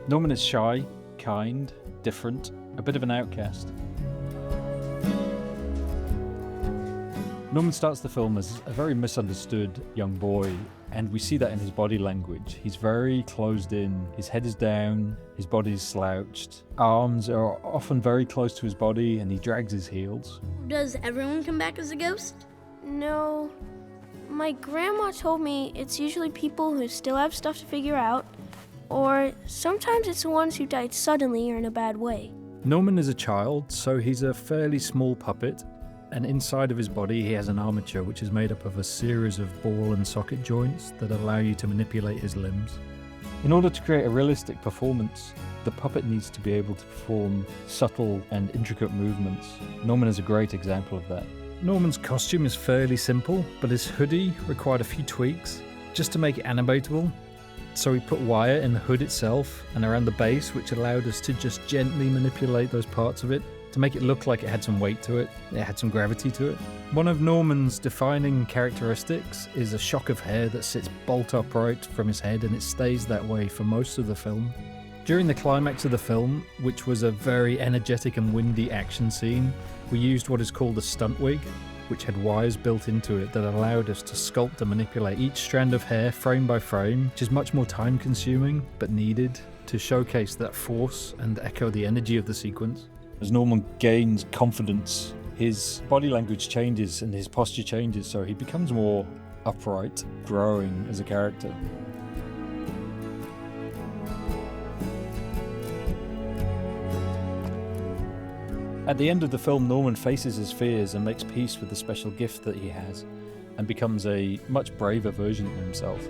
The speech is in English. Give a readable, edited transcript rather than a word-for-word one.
Norman is shy, kind, different, a bit of an outcast. Norman starts the film as a very misunderstood young boy, and we see that in his body language. He's very closed in, his head is down, his body is slouched, arms are often very close to his body, and he drags his heels. Does everyone come back as a ghost? No. My grandma told me it's usually people who still have stuff to figure out, or sometimes it's the ones who died suddenly or in a bad way. Norman is a child, so he's a fairly small puppet, and inside of his body he has an armature which is made up of a series of ball and socket joints that allow you to manipulate his limbs. In order to create a realistic performance, the puppet needs to be able to perform subtle and intricate movements. Norman is a great example of that. Norman's costume is fairly simple, but his hoodie required a few tweaks just to make it animatable. So we put wire in the hood itself and around the base, which allowed us to just gently manipulate those parts of it to make it look like it had some weight to it, it had some gravity to it. One of Norman's defining characteristics is a shock of hair that sits bolt upright from his head, and it stays that way for most of the film. During the climax of the film, which was a very energetic and windy action scene, we used what is called a stunt wig, which had wires built into it that allowed us to sculpt and manipulate each strand of hair frame by frame, which is much more time consuming but needed to showcase that force and echo the energy of the sequence. As Norman gains confidence, his body language changes and his posture changes, so he becomes more upright, growing as a character. At the end of the film, Norman faces his fears and makes peace with the special gift that he has, and becomes a much braver version of himself.